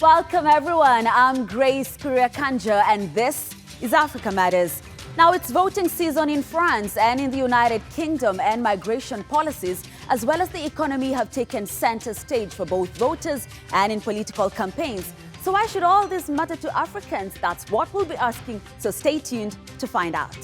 Welcome everyone, I'm Grace Kuriakanja and this is Africa Matters. Now it's voting season in France and in the United Kingdom, and migration policies as well as the economy have taken center stage for both voters and in political campaigns. So why should all this matter to Africans? That's what we'll be asking, so stay tuned to find out.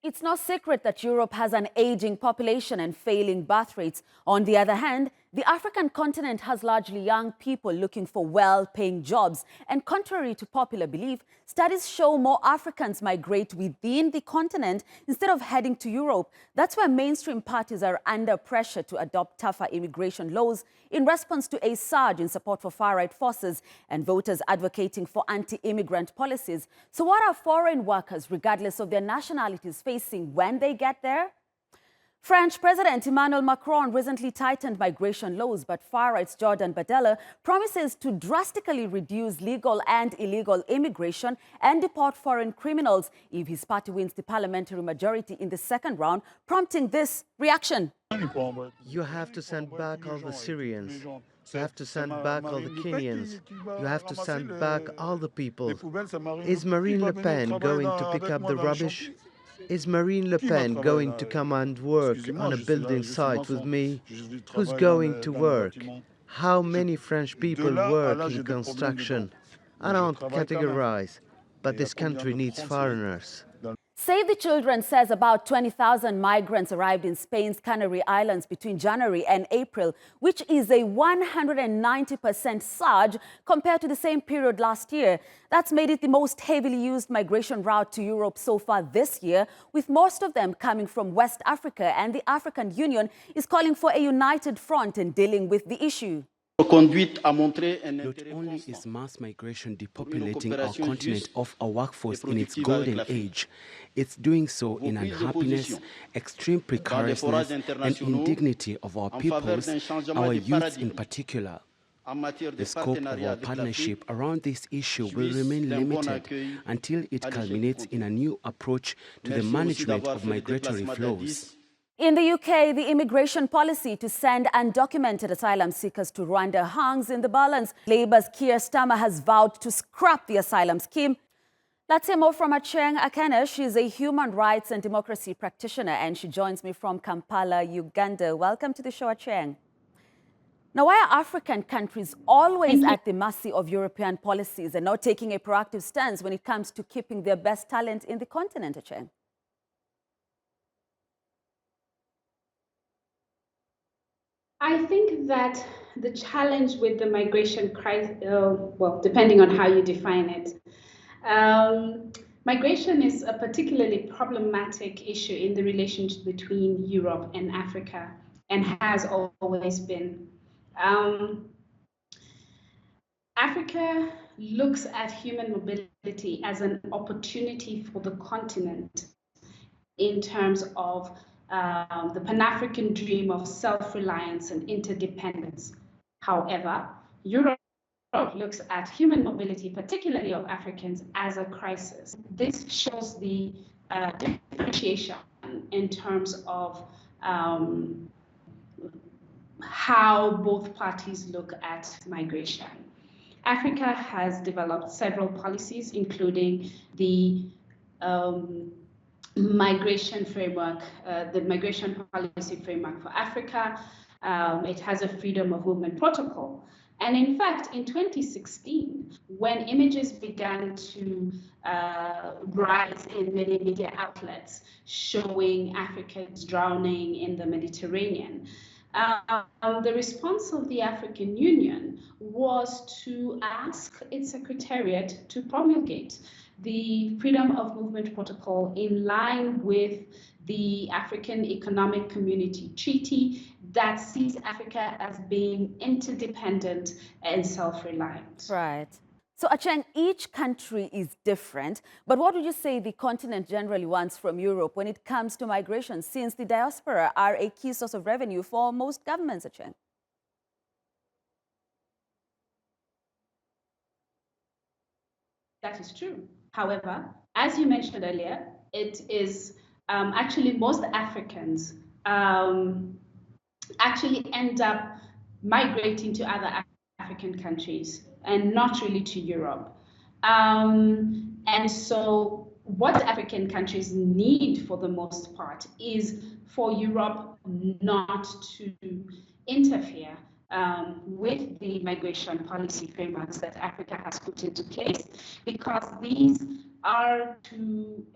It's no secret that Europe has an aging population and failing birth rates. On the other hand, the African continent has largely young people looking for well-paying jobs. And contrary to popular belief, studies show more Africans migrate within the continent instead of heading to Europe. That's why mainstream parties are under pressure to adopt tougher immigration laws in response to a surge in support for far-right forces and voters advocating for anti-immigrant policies. So what are foreign workers, regardless of their nationalities, facing when they get there? French President Emmanuel Macron recently tightened migration laws, but far-right's Jordan Bardella promises to drastically reduce legal and illegal immigration and deport foreign criminals if his party wins the parliamentary majority in the second round, prompting this reaction. You have to send back all the Syrians. You have to send back all the Kenyans. You have to send back all the people. Is Marine Le Pen going to pick up the rubbish? Is Marine Le Pen going to come and work on a building site with me? Who's going to work? How many French people work in construction? I don't categorize, but this country needs foreigners. Save the Children says about 20,000 migrants arrived in Spain's Canary Islands between January and April, which is a 190% surge compared to the same period last year. That's made it the most heavily used migration route to Europe so far this year, with most of them coming from West Africa, and the African Union is calling for a united front in dealing with the issue. Not only is mass migration depopulating our continent of a workforce in its golden age, it's doing so in unhappiness, extreme precariousness, and indignity of our peoples, our youths in particular. The scope of our partnership around this issue will remain limited until it culminates in a new approach to the management of migratory flows. In the UK, the immigration policy to send undocumented asylum seekers to Rwanda hangs in the balance. Labour's Keir Starmer has vowed to scrap the asylum scheme. Let's hear more from Acheng Akene. She's a human rights and democracy practitioner, and she joins me from Kampala, Uganda. Welcome to the show, Acheng. Now, why are African countries always at the mercy of European policies and not taking a proactive stance when it comes to keeping their best talent in the continent, Acheng? I think that the challenge with the migration crisis, well, depending on how you define it, migration is a particularly problematic issue in the relationship between Europe and Africa, and has always been. Africa looks at human mobility as an opportunity for the continent in terms of the Pan-African dream of self-reliance and interdependence. However, Europe looks at human mobility, particularly of Africans, as a crisis. This shows the differentiation in terms of how both parties look at migration. Africa has developed several policies, including the migration framework, the migration policy framework for Africa. It has a freedom of movement protocol. And in fact, in 2016, when images began to rise in many media outlets showing Africans drowning in the Mediterranean, the response of the African Union was to ask its secretariat to promulgate the Freedom of Movement Protocol in line with the African Economic Community Treaty that sees Africa as being interdependent and self-reliant. Right. So, Acheng, each country is different, but what would you say the continent generally wants from Europe when it comes to migration, since the diaspora are a key source of revenue for most governments, Acheng? That is true. However, as you mentioned earlier, it is actually most Africans actually end up migrating to other African countries and not really to Europe. And so what African countries need for the most part is for Europe not to interfere with the migration policy frameworks that Africa has put into place, because these are to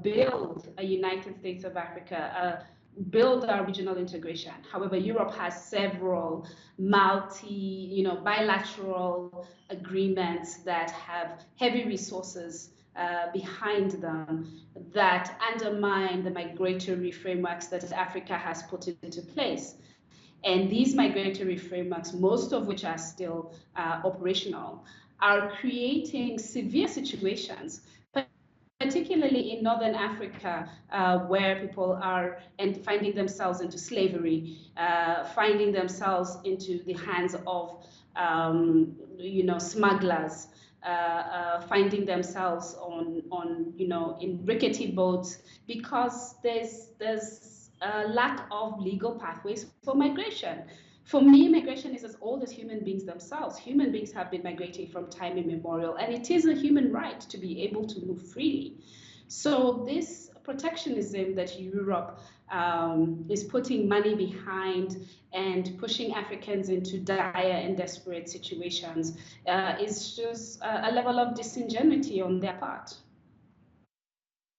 build a United States of Africa, build our regional integration. However, Europe has several bilateral agreements that have heavy resources behind them that undermine the migratory frameworks that Africa has put into place. And these migratory frameworks, most of which are still operational, are creating severe situations, particularly in Northern Africa, where people are finding themselves into slavery, finding themselves into the hands of smugglers, finding themselves in rickety boats, because there's a lack of legal pathways for migration. For me, migration is as old as human beings themselves. Human beings have been migrating from time immemorial, and it is a human right to be able to move freely. So this protectionism that Europe is putting money behind and pushing Africans into dire and desperate situations is just a level of disingenuity on their part.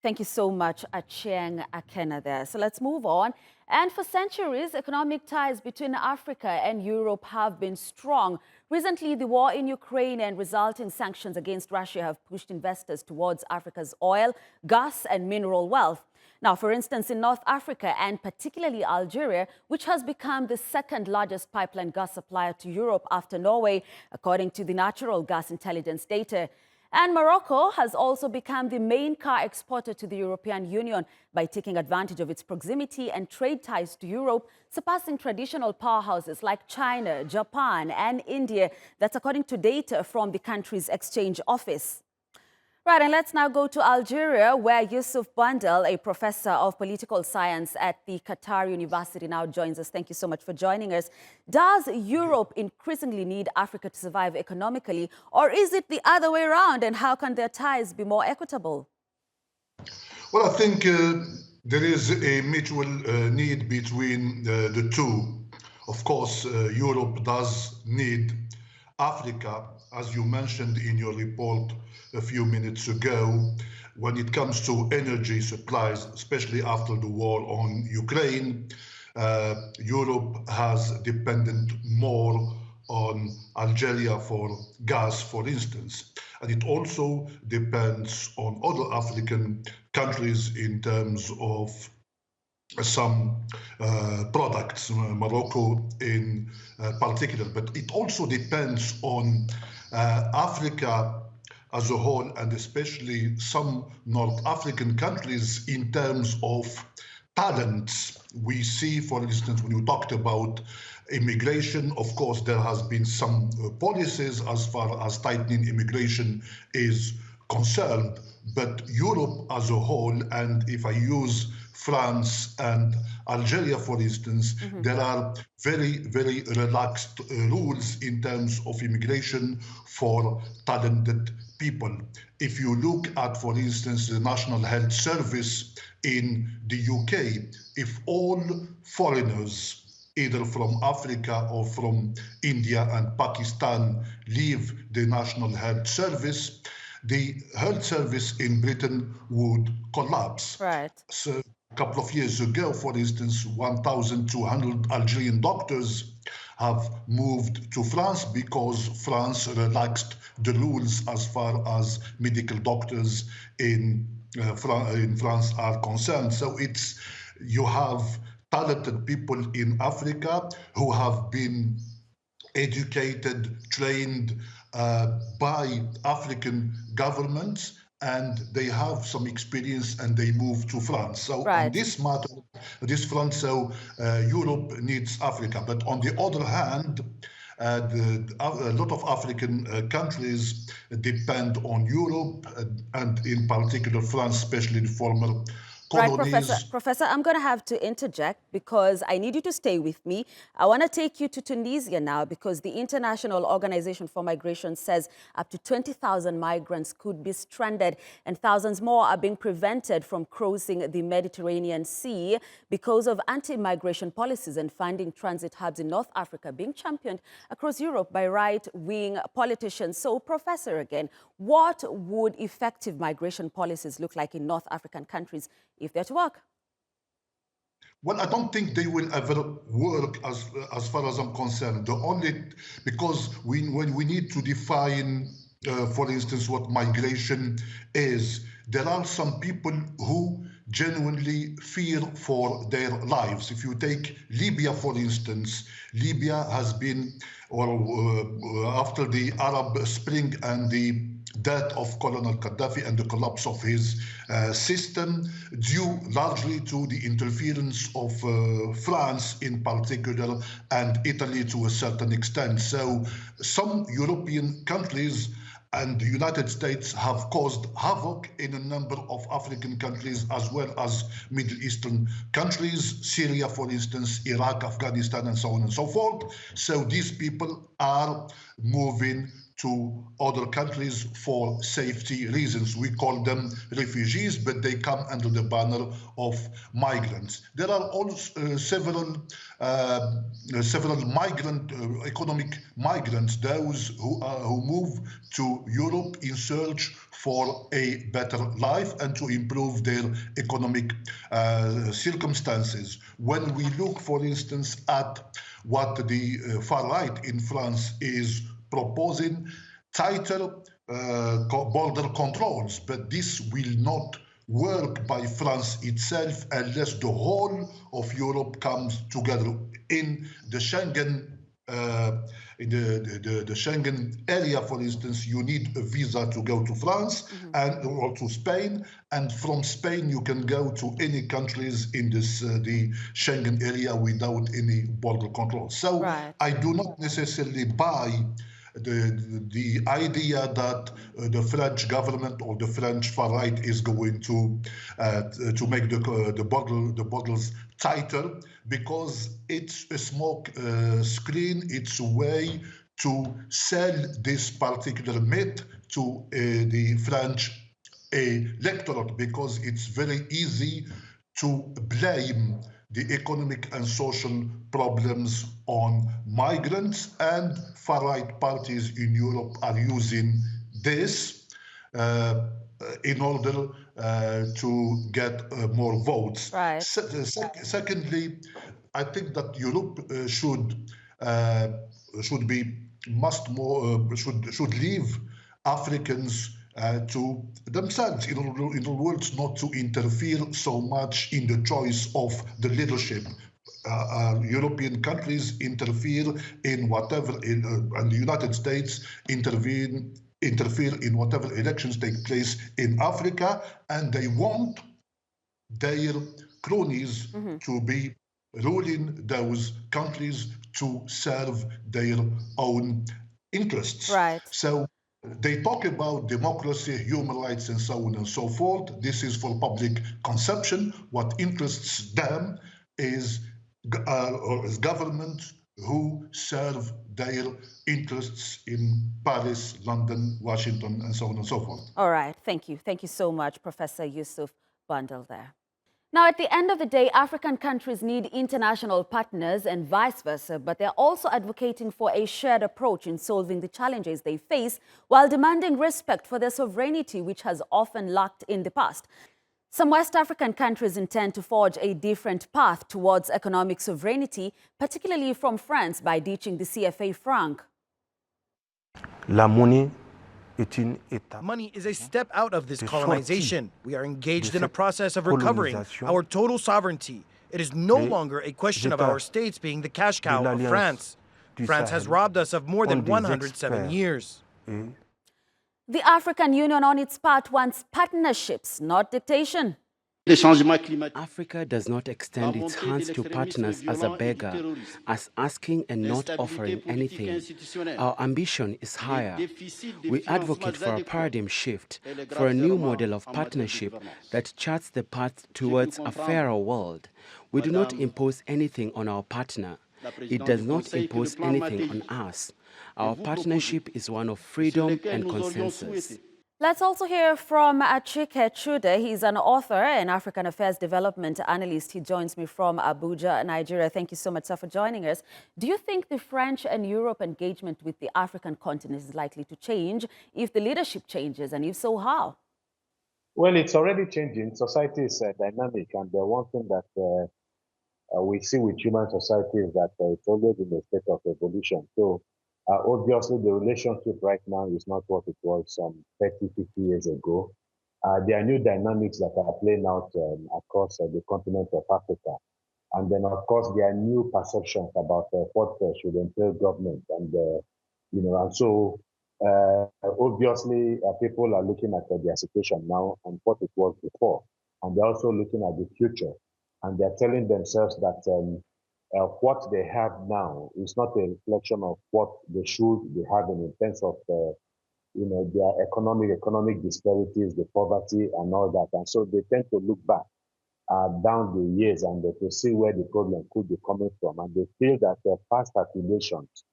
Thank you so much, Achieng Akena there. So let's move on. And for centuries, economic ties between Africa and Europe have been strong. Recently, the war in Ukraine and resulting sanctions against Russia have pushed investors towards Africa's oil, gas, and mineral wealth. Now, for instance, in North Africa and particularly Algeria, which has become the second largest pipeline gas supplier to Europe after Norway, according to the natural gas intelligence data. And Morocco has also become the main car exporter to the European Union by taking advantage of its proximity and trade ties to Europe, surpassing traditional powerhouses like China, Japan, and India. That's according to data from the country's exchange office. Right, and let's now go to Algeria, where Yusuf Bandel, a professor of political science at the Qatar University, now joins us. Thank you so much for joining us. Does Europe increasingly need Africa to survive economically, or is it the other way around, and how can their ties be more equitable? Well, I think there is a mutual need between the two. Of course, Europe does need Africa, as you mentioned in your report a few minutes ago, when it comes to energy supplies, especially after the war on Ukraine. Europe has depended more on Algeria for gas, for instance. And it also depends on other African countries in terms of some products, Morocco in particular. But it also depends on Africa as a whole, and especially some North African countries in terms of talents. We see, for instance, when you talked about immigration, of course, there has been some policies as far as tightening immigration is concerned, but Europe as a whole, and if I use France and Algeria, for instance, there are very, very relaxed rules in terms of immigration for talented people. If you look at, for instance, the National Health Service in the UK, if all foreigners, either from Africa or from India and Pakistan, leave the National Health Service, the health service in Britain would collapse. Right. So a couple of years ago, for instance, 1,200 Algerian doctors have moved to France because France relaxed the rules as far as medical doctors in France are concerned. So you have talented people in Africa who have been educated, trained by African governments, and they have some experience and they move to France. So on this matter, this front, Europe needs Africa. But on the other hand, a lot of African countries depend on Europe, and in particular France, especially the former Right, colonies. Professor, I'm going to have to interject because I need you to stay with me. I want to take you to Tunisia now because the International Organization for Migration says up to 20,000 migrants could be stranded and thousands more are being prevented from crossing the Mediterranean Sea because of anti-migration policies and finding transit hubs in North Africa being championed across Europe by right-wing politicians. So, Professor, again, what would effective migration policies look like in North African countries if they're to work? Well, I don't think they will ever work as far as I'm concerned. Because when we need to define, for instance, what migration is, there are some people who genuinely fear for their lives. If you take Libya, for instance, Libya has been, after the Arab Spring and the death of Colonel Gaddafi and the collapse of his system, due largely to the interference of France in particular and Italy to a certain extent. So some European countries and the United States have caused havoc in a number of African countries as well as Middle Eastern countries, Syria, for instance, Iraq, Afghanistan, and so on and so forth. So these people are moving to other countries for safety reasons. We call them refugees, but they come under the banner of migrants. There are also several economic migrants, those who move to Europe in search for a better life and to improve their economic circumstances. When we look, for instance, at what the far right in France is proposing, tighter border controls, but this will not work by France itself unless the whole of Europe comes together. In the Schengen the Schengen area, for instance, you need a visa to go to France or to Spain, and from Spain you can go to any countries in this the Schengen area without any border control. So I do not necessarily buy the idea that the French government or the French far right is going to make the borders tighter, because it's a smoke screen. It's a way to sell this particular myth to the French electorate, because it's very easy to blame the economic and social problems on migrants, and far-right parties in Europe are using this in order to get more votes. Secondly, I think that Europe should leave Africans to themselves, in other words, not to interfere so much in the choice of the leadership. European countries interfere in whatever, and the United States interfere in whatever elections take place in Africa, and they want their cronies to be ruling those countries to serve their own interests. So they talk about democracy, human rights, and so on and so forth. This is for public consumption. What interests them is governments who serve their interests in Paris, London, Washington, and so on and so forth. All right. Thank you. Thank you so much, Professor Yusuf Bundle there. Now, at the end of the day, African countries need international partners and vice versa, but they're also advocating for a shared approach in solving the challenges they face while demanding respect for their sovereignty, which has often lacked in the past. Some West African countries intend to forge a different path towards economic sovereignty, particularly from France, by ditching the CFA franc. Money is a step out of this colonization. We are engaged in a process of recovering our total sovereignty. It is no longer a question of our states being the cash cow of France. France has robbed us of more than 107 years. The African Union, on its part, wants partnerships, not dictation. Africa does not extend its hands to partners as a beggar, as asking and not offering anything. Our ambition is higher. We advocate for a paradigm shift, for a new model of partnership that charts the path towards a fairer world. We do not impose anything on our partner. It does not impose anything on us. Our partnership is one of freedom and consensus. Let's also hear from Achike Chude. He's an author and African Affairs Development Analyst. He joins me from Abuja, Nigeria. Thank you so much, sir, for joining us. Do you think the French and Europe engagement with the African continent is likely to change if the leadership changes, and if so, how? Well, it's already changing. Society is dynamic, and one thing that we see with human society is that it's always in a state of evolution. So obviously the relationship right now is not what it was 30, 50 years ago. There are new dynamics that are playing out across the continent of Africa. And then, of course, there are new perceptions about what should entail government. And, and so obviously people are looking at their situation now and what it was before. And they're also looking at the future. And they're telling themselves that what they have now is not a reflection of what they should be having in terms of their economic disparities, the poverty and all that. And so they tend to look back down the years and to see where the problem could be coming from. And they feel that their past affiliations,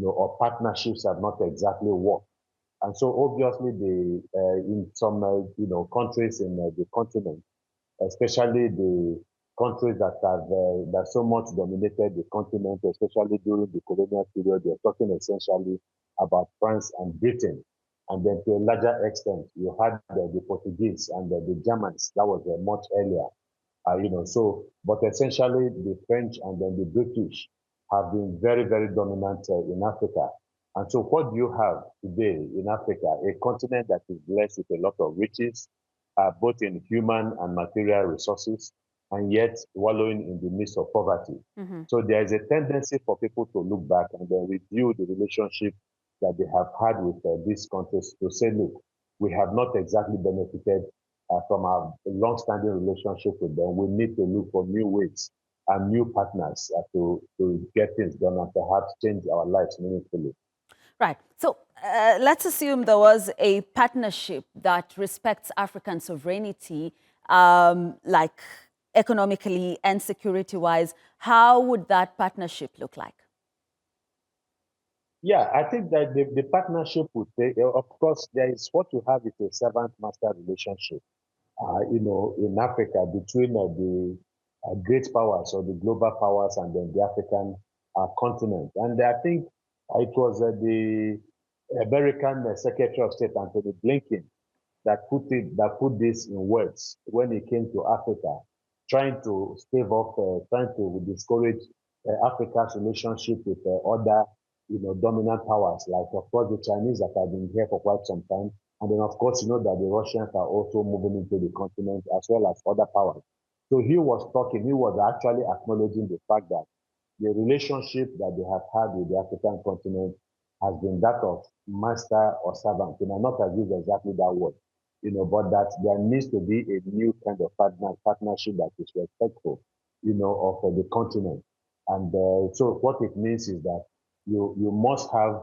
or partnerships have not exactly worked. And so obviously in some, countries in the continent, especially the countries that have that so much dominated the continent, especially during the colonial period, they're talking essentially about France and Britain. And then to a larger extent, you had the Portuguese and the Germans. That was much earlier. But essentially the French and then the British have been very, very dominant in Africa. And so what do you have today in Africa? A continent that is blessed with a lot of riches, both in human and material resources, and yet wallowing in the midst of poverty. Mm-hmm. So there is a tendency for people to look back and then review the relationship that they have had with these countries to say, look, we have not exactly benefited from our long-standing relationship with them. We need to look for new ways and new partners to get things done and perhaps change our lives meaningfully. Right. So let's assume there was a partnership that respects African sovereignty, like economically and security-wise. How would that partnership look like? Yeah, I think that the partnership would take, of course, there is what you have is a servant-master relationship, in Africa between the great powers or the global powers and then the African continent. And I think it was the American Secretary of State, Anthony Blinken, that put this in words when he came to Africa, trying to stave off, trying to discourage Africa's relationship with other, dominant powers, like of course the Chinese that have been here for quite some time, and then of course that the Russians are also moving into the continent as well as other powers. So he was actually acknowledging the fact that the relationship that they have had with the African continent has been that of master or servant. Not as use exactly that word, but that there needs to be a new kind of partnership that is respectful, of the continent. And so what it means is that you must have,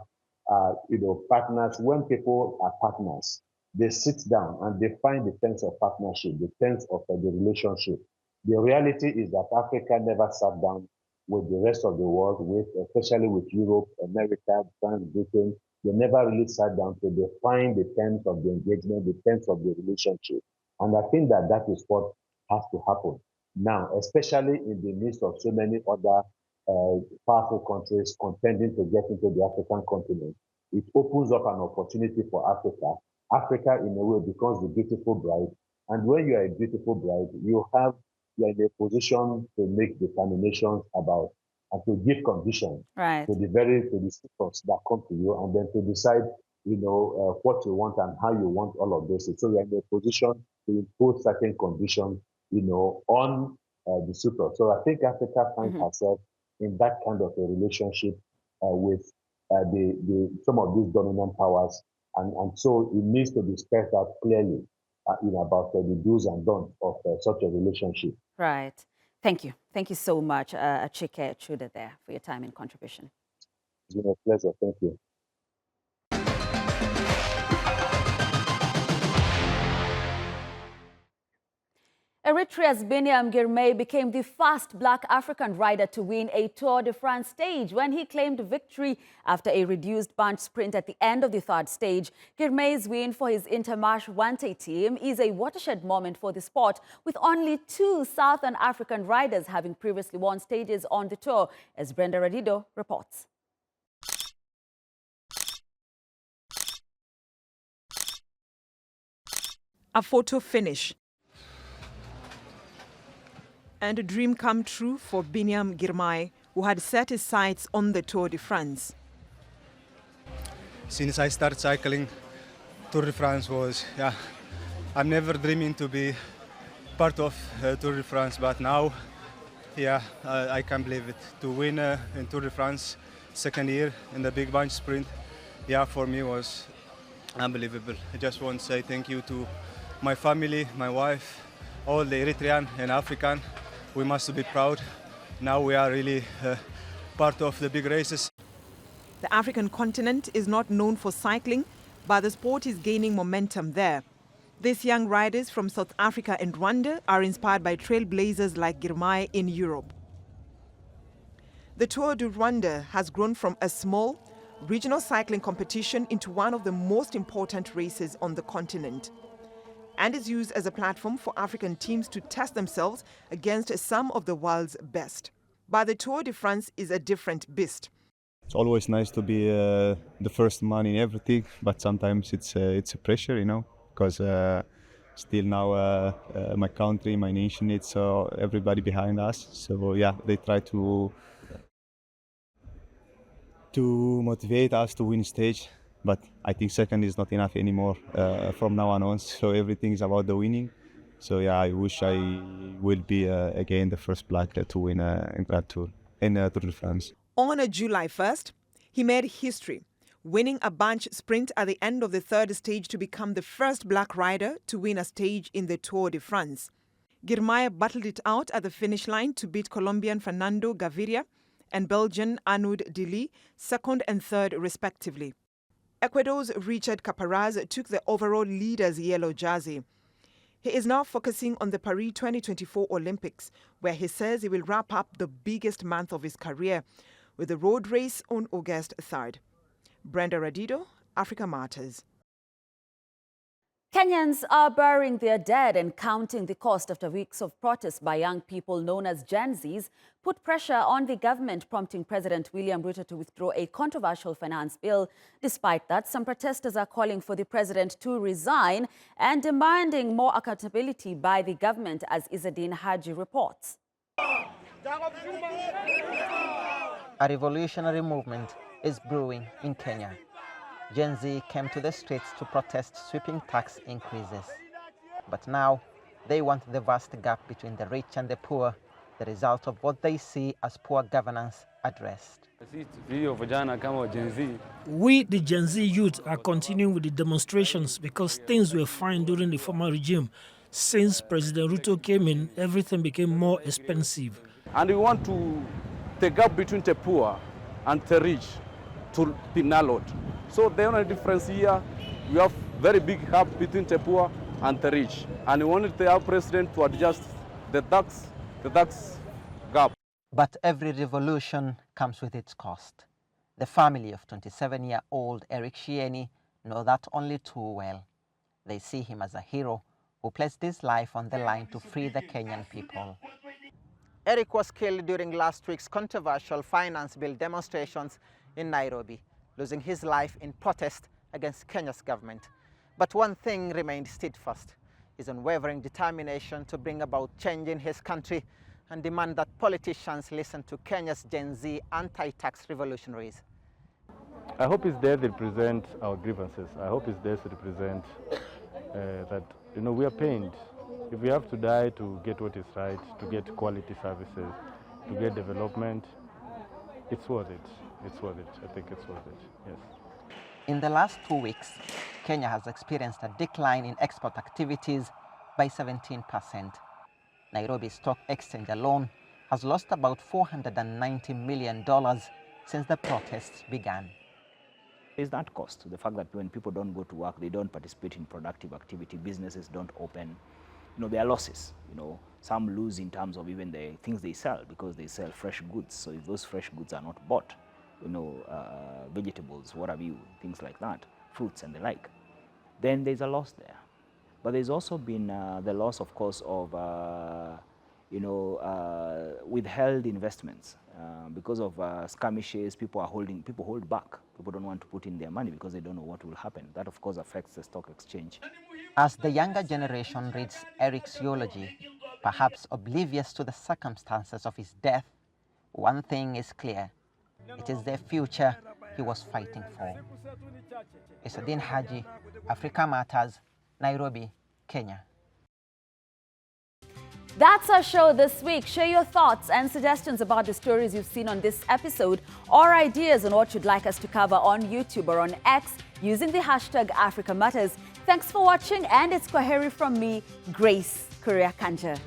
partners. When people are partners, they sit down and define the terms of partnership, the terms of the relationship. The reality is that Africa never sat down with the rest of the world, especially with Europe, America, France, Britain. They never really sat down to define the terms of the engagement, the terms of the relationship. And I think that is what has to happen now, especially in the midst of so many other powerful countries contending to get into the African continent. It opens up an opportunity for Africa. Africa, in a way, becomes the beautiful bride. And when you are a beautiful bride, you're in a position to make determinations about and to give conditions to the suitors that come to you, and then to decide, what you want and how you want all of this. So you're in a position to impose certain conditions, on the suitor. So I think Africa finds herself in that kind of a relationship with some of these dominant powers, and so it needs to be spelled out clearly about the do's and don'ts of such a relationship. Right. Thank you. Thank you so much, Chike Chuda, there, for your time and contribution. It's been a pleasure. Thank you. Eritrea's Binyam Girmay became the first black African rider to win a Tour de France stage when he claimed victory after a reduced bunch sprint at the end of the third stage. Girmay's win for his Intermarché Wante team is a watershed moment for the sport, with only 2 Southern African riders having previously won stages on the tour, as Brenda Radido reports. A photo finish. And a dream come true for Binyam Girmay, who had set his sights on the Tour de France. Since I started cycling, Tour de France was, I'm never dreaming to be part of Tour de France, but now, I can't believe it. To win in Tour de France, second year in the big bunch sprint, for me was unbelievable. I just want to say thank you to my family, my wife, all the Eritrean and African. We must be proud. Now we are really part of the big races. The African continent is not known for cycling, but the sport is gaining momentum there. These young riders from South Africa and Rwanda are inspired by trailblazers like Girmay in Europe. The Tour du Rwanda has grown from a small, regional cycling competition into one of the most important races on the continent, and is used as a platform for African teams to test themselves against some of the world's best. But the Tour de France is a different beast. It's always nice to be the first man in everything, but sometimes it's a pressure, because still now my country, my nation, it's everybody behind us. So they try to motivate us to win stage. But I think second is not enough anymore from now on. So everything is about the winning. So I wish I will be again the first black to win in Grand Tour in Tour de France. On July 1st, he made history, winning a bunch sprint at the end of the third stage to become the first black rider to win a stage in the Tour de France. Girmay battled it out at the finish line to beat Colombian Fernando Gaviria and Belgian Arnaud Dely, second and third respectively. Ecuador's Richard Caparaz took the overall leader's yellow jersey. He is now focusing on the Paris 2024 Olympics, where he says he will wrap up the biggest month of his career with the road race on August 3rd. Brenda Radido, Africa Matters. Kenyans are burying their dead and counting the cost after weeks of protests by young people known as Gen Zs put pressure on the government, prompting President William Ruto to withdraw a controversial finance bill. Despite that, some protesters are calling for the president to resign and demanding more accountability by the government, as Izzadin Haji reports. A revolutionary movement is brewing in Kenya. Gen Z came to the streets to protest sweeping tax increases. But now, they want the vast gap between the rich and the poor, the result of what they see as poor governance, addressed. We, the Gen Z youth, are continuing with the demonstrations because things were fine during the former regime. Since President Ruto came in, everything became more expensive. And we want the gap between the poor and the rich to be narrowed. So the only difference here, we have very big gap between the poor and the rich. And we wanted our president to adjust the tax gap. But every revolution comes with its cost. The family of 27-year-old Eric Shieni know that only too well. They see him as a hero who placed his life on the line to free the Kenyan people. Eric was killed during last week's controversial finance bill demonstrations in Nairobi, losing his life in protest against Kenya's government. But one thing remained steadfast: his unwavering determination to bring about change in his country and demand that politicians listen to Kenya's Gen Z anti-tax revolutionaries. I hope he's there to represent our grievances. I hope he's there to represent that, we are pained. If we have to die to get what is right, to get quality services, to get development, it's worth it. It's worth it. I think it's worth it, yes. In the last 2 weeks, Kenya has experienced a decline in export activities by 17%. Nairobi Stock Exchange alone has lost about $490 million since the protests began. There's that cost, the fact that when people don't go to work, they don't participate in productive activity, businesses don't open, there are losses. Some lose in terms of even the things they sell, because they sell fresh goods. So if those fresh goods are not bought, vegetables, what have you, things like that, fruits and the like, then there's a loss there. But there's also been the loss, of course, of withheld investments. Because of skirmishes, people hold back. People don't want to put in their money because they don't know what will happen. That, of course, affects the stock exchange. As the younger generation reads Eric's eulogy, perhaps oblivious to the circumstances of his death, one thing is clear. It is their future he was fighting for. Isadin Haji, Africa Matters, Nairobi, Kenya. That's our show this week. Share your thoughts and suggestions about the stories you've seen on this episode, or ideas on what you'd like us to cover on YouTube or on X using the hashtag Africa Matters. Thanks for watching, and it's Kwaheri from me, Grace Kuria Kanja.